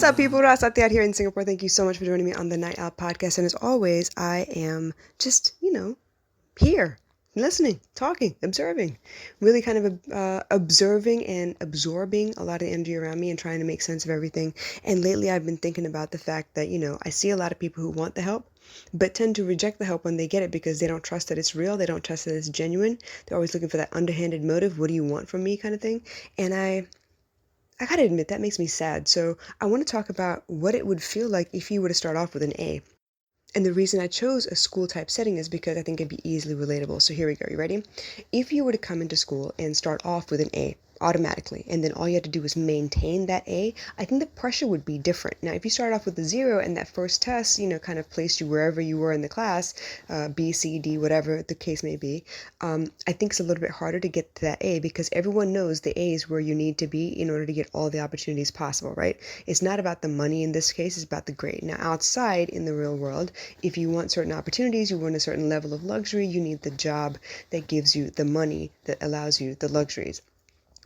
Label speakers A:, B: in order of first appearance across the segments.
A: What's up, people? Rasati out here in Singapore. Thank you so much for joining me on the Night Out podcast. And as always, I am just, here, listening, talking, observing, really kind of observing and absorbing a lot of energy around me and trying to make sense of everything. And lately, I've been thinking about the fact that, I see a lot of people who want the help, but tend to reject the help when they get it because they don't trust that it's real. They don't trust that it's genuine. They're always looking for that underhanded motive. What do you want from me kind of thing? And I gotta admit, that makes me sad. So I want to talk about what it would feel like if you were to start off with an A. And the reason I chose a school type setting is because I think it'd be easily relatable. So here we go. You ready? If you were to come into school and start off with an A automatically, and then all you had to do was maintain that A, I think the pressure would be different. Now, if you started off with a 0 and that first test, kind of placed you wherever you were in the class, B, C, D, whatever the case may be, I think it's a little bit harder to get to that A because everyone knows the A is where you need to be in order to get all the opportunities possible, right? It's not about the money in this case, it's about the grade. Now, outside in the real world, if you want certain opportunities, you want a certain level of luxury, you need the job that gives you the money that allows you the luxuries.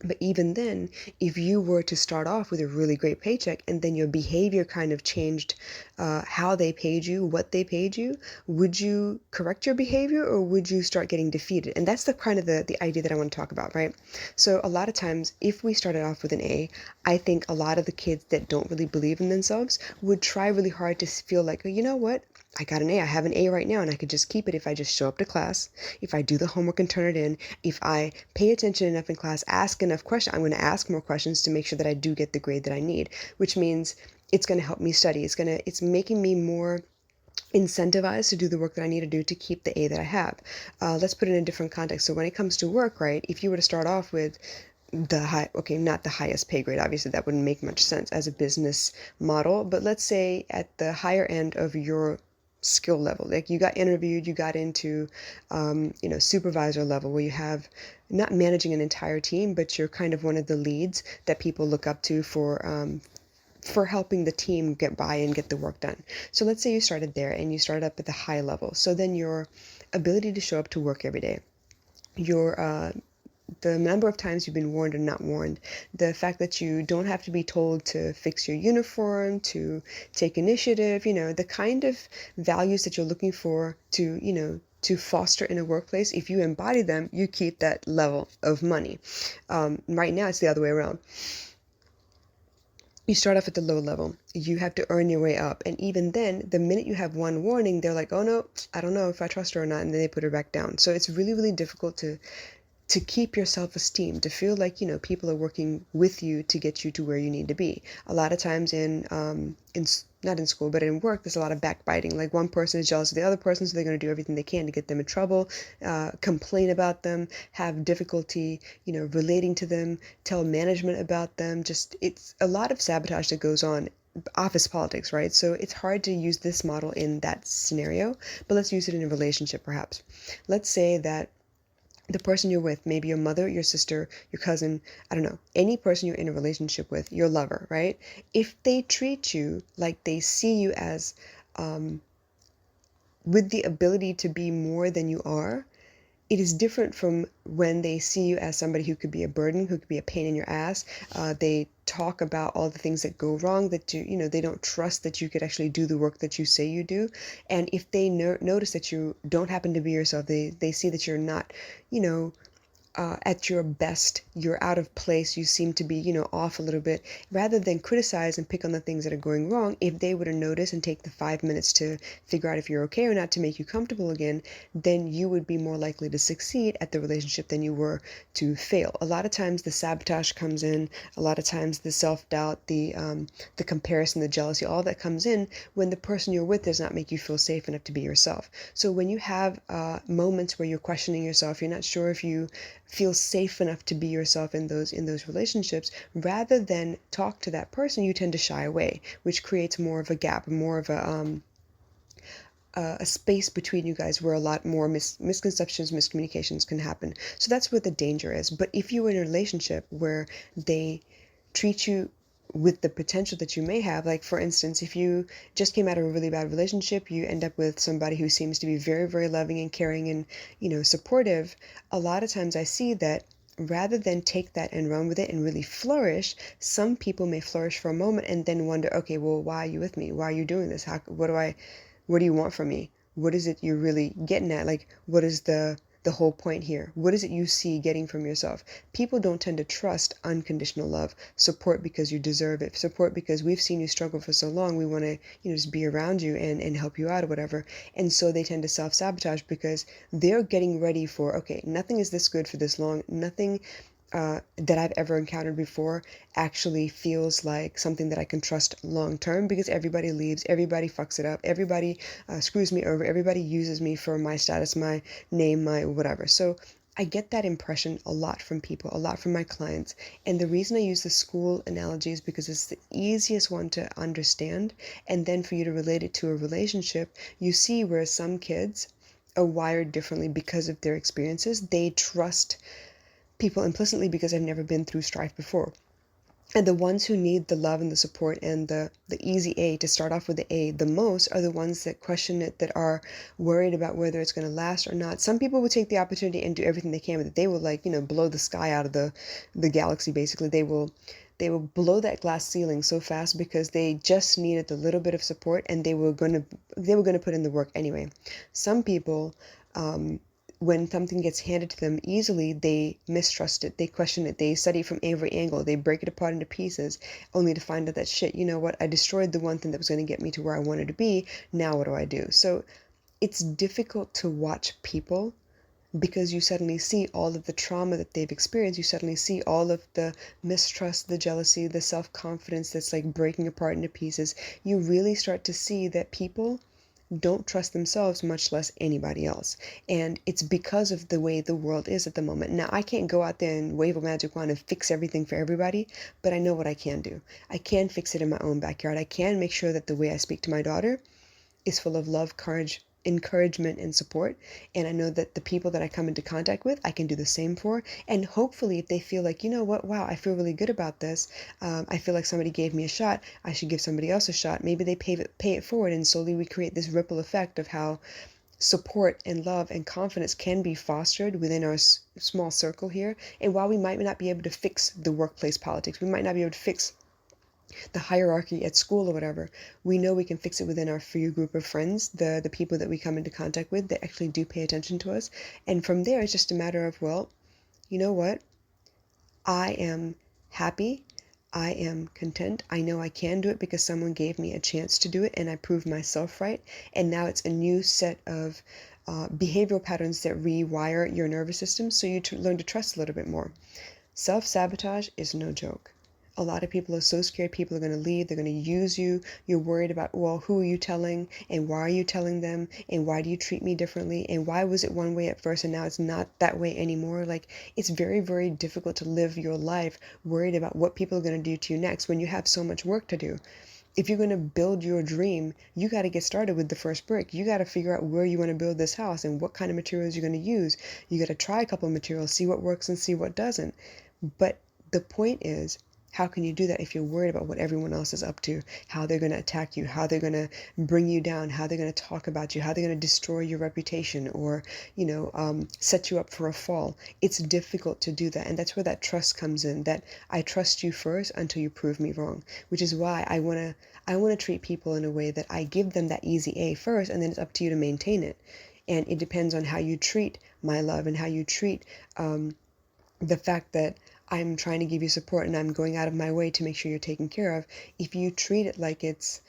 A: But even then, if you were to start off with a really great paycheck and then your behavior kind of changed how they paid you, what they paid you, would you correct your behavior or would you start getting defeated? And that's the kind of the idea that I want to talk about, right? So a lot of times, if we started off with an A, I think a lot of the kids that don't really believe in themselves would try really hard to feel like, oh, you know what? I got an A. I have an A right now and I could just keep it if I just show up to class, if I do the homework and turn it in, if I pay attention enough in class, ask enough questions. I'm going to ask more questions to make sure that I do get the grade that I need, which means it's going to help me study. It's making me more incentivized to do the work that I need to do to keep the A that I have. Let's put it in a different context. So when it comes to work, right, if you were to start off with not the highest pay grade, obviously that wouldn't make much sense as a business model, but let's say at the higher end of your skill level, like you got interviewed, you got into supervisor level where you have not managing an entire team, but you're kind of one of the leads that people look up to for helping the team get by and get the work done. So let's say you started there and you started up at the high level. So then your ability to show up to work every day, your the number of times you've been warned or not warned, the fact that you don't have to be told to fix your uniform, to take initiative, the kind of values that you're looking for to foster in a workplace, if you embody them, you keep that level of money. Right now, it's the other way around. You start off at the low level. You have to earn your way up. And even then, the minute you have one warning, they're like, oh no, I don't know if I trust her or not. And then they put her back down. So it's really, really difficult to keep your self-esteem, to feel like, people are working with you to get you to where you need to be. A lot of times not in school, but in work, there's a lot of backbiting. Like one person is jealous of the other person, so they're going to do everything they can to get them in trouble, complain about them, have difficulty, relating to them, tell management about them. Just, it's a lot of sabotage that goes on. Office politics, right? So it's hard to use this model in that scenario, but let's use it in a relationship perhaps. Let's say that the person you're with, maybe your mother, your sister, your cousin, I don't know, any person you're in a relationship with, your lover, right? If they treat you like they see you as with the ability to be more than you are, it is different from when they see you as somebody who could be a burden, who could be a pain in your ass. They talk about all the things that go wrong, that they don't trust that you could actually do the work that you say you do. And if they notice that you don't happen to be yourself, they see that you're not, at your best, you're out of place, you seem to be, off a little bit, rather than criticize and pick on the things that are going wrong, if they were to notice and take the 5 minutes to figure out if you're okay or not to make you comfortable again, then you would be more likely to succeed at the relationship than you were to fail. A lot of times the sabotage comes in, a lot of times the self-doubt, the comparison, the jealousy, all that comes in when the person you're with does not make you feel safe enough to be yourself. So when you have moments where you're questioning yourself, you're not sure if you feel safe enough to be yourself in those relationships, rather than talk to that person, you tend to shy away, which creates more of a gap, more of a space between you guys where a lot more misconceptions, miscommunications can happen. So that's where the danger is. But if you're in a relationship where they treat you with the potential that you may have, like for instance, if you just came out of a really bad relationship, you end up with somebody who seems to be very, very loving and caring and, supportive, a lot of times I see that rather than take that and run with it and really flourish, some people may flourish for a moment and then wonder, okay, well, why are you with me? Why are you doing this? What do you want from me? What is it you're really getting at? Like, what is the whole point here? What is it you see getting from yourself? People don't tend to trust unconditional love, support because you deserve it, support because we've seen you struggle for so long. We want to, just be around you and help you out or whatever. And so they tend to self-sabotage because they're getting ready for, okay, nothing is this good for this long. Nothing that I've ever encountered before actually feels like something that I can trust long term, because everybody leaves, everybody fucks it up, everybody screws me over, everybody uses me for my status, my name, my whatever. So I get that impression a lot from people, a lot from my clients. And the reason I use the school analogy is because it's the easiest one to understand. And then for you to relate it to a relationship, you see where some kids are wired differently because of their experiences. They trust people implicitly because I've never been through strife before. And the ones who need the love and the support and the easy A, to start off with the A, the most are the ones that question it, that are worried about whether it's going to last or not. Some people will take the opportunity and do everything they can with it. They will, like, blow the sky out of the galaxy, basically. They will blow that glass ceiling so fast because they just needed a little bit of support, and they were gonna put in the work anyway. Some people, when something gets handed to them easily, they mistrust it, they question it, they study from every angle, they break it apart into pieces, only to find out that shit, you know what, I destroyed the one thing that was going to get me to where I wanted to be. Now what do I do? So it's difficult to watch people because you suddenly see all of the trauma that they've experienced. You suddenly see all of the mistrust, the jealousy, the self-confidence that's like breaking apart into pieces. You really start to see that people don't trust themselves, much less anybody else. And it's because of the way the world is at the moment. Now, I can't go out there and wave a magic wand and fix everything for everybody, but I know what I can do. I can fix it in my own backyard. I can make sure that the way I speak to my daughter is full of love, courage, encouragement, and support. And I know that the people that I come into contact with, I can do the same for. And hopefully, if they feel like, you know what, wow, I feel really good about this. I feel like somebody gave me a shot. I should give somebody else a shot. Maybe they pay it forward, and slowly we create this ripple effect of how support and love and confidence can be fostered within our small circle here. And while we might not be able to fix the workplace politics, we might not be able to fix the hierarchy at school or whatever, we know we can fix it within our few group of friends, the people that we come into contact with that actually do pay attention to us. And from there, it's just a matter of, well, you know what? I am happy. I am content. I know I can do it because someone gave me a chance to do it and I proved myself right. And now it's a new set of behavioral patterns that rewire your nervous system so you learn to trust a little bit more. Self-sabotage is no joke. A lot of people are so scared people are going to leave, they're going to use you. You're worried about, well, who are you telling and why are you telling them and why do you treat me differently and why was it one way at first and now it's not that way anymore? Like, it's very, very difficult to live your life worried about what people are going to do to you next when you have so much work to do. If you're going to build your dream, you got to get started with the first brick. You got to figure out where you want to build this house and what kind of materials you're going to use. You got to try a couple of materials, see what works and see what doesn't. But the point is, how can you do that if you're worried about what everyone else is up to, how they're going to attack you, how they're going to bring you down, how they're going to talk about you, how they're going to destroy your reputation or, set you up for a fall? It's difficult to do that. And that's where that trust comes in, that I trust you first until you prove me wrong, which is why I want to treat people in a way that I give them that easy A first, and then it's up to you to maintain it. And it depends on how you treat my love and how you treat the fact that I'm trying to give you support and I'm going out of my way to make sure you're taken care of. If you treat it like it's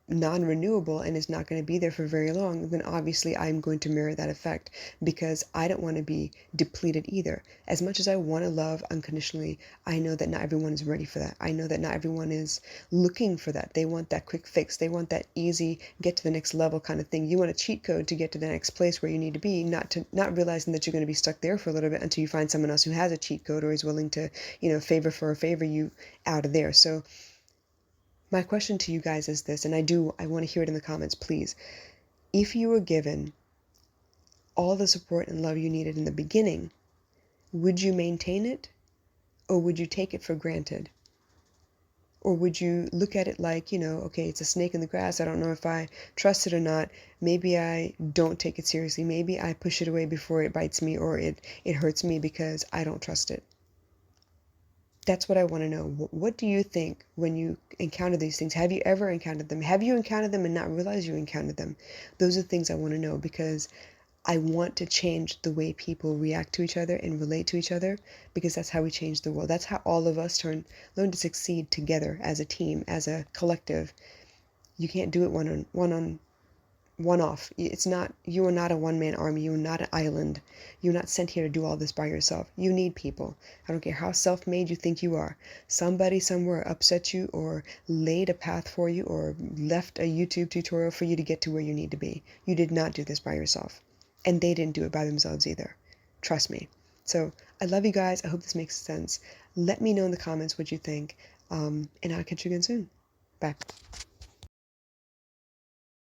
A: non-renewable and is not going to be there for very long, then obviously I'm going to mirror that effect because I don't want to be depleted either. As much as I want to love unconditionally, I know that not everyone is ready for that. I know that not everyone is looking for that. They want that quick fix. They want that easy, get to the next level kind of thing. You want a cheat code to get to the next place where you need to be, not realizing that you're going to be stuck there for a little bit until you find someone else who has a cheat code or is willing to, favor for a favor you out of there. So my question to you guys is this, and I want to hear it in the comments, please. If you were given all the support and love you needed in the beginning, would you maintain it or would you take it for granted? Or would you look at it like, okay, it's a snake in the grass. I don't know if I trust it or not. Maybe I don't take it seriously. Maybe I push it away before it bites me, or it hurts me because I don't trust it. That's what I want to know. What do you think when you encounter these things? Have you ever encountered them? Have you encountered them and not realized you encountered them? Those are things I want to know, because I want to change the way people react to each other and relate to each other, because that's how we change the world. That's how all of us learn to succeed together as a team, as a collective. You can't do it one off. You are not a one-man army. You are not an island. You're not sent here to do all this by yourself. You need people. I don't care how self-made you think you are. Somebody somewhere upset you, or laid a path for you, or left a YouTube tutorial for you to get to where you need to be. You did not do this by yourself. And they didn't do it by themselves either. Trust me. So I love you guys. I hope this makes sense. Let me know in the comments what you think. And I'll catch you again soon. Bye.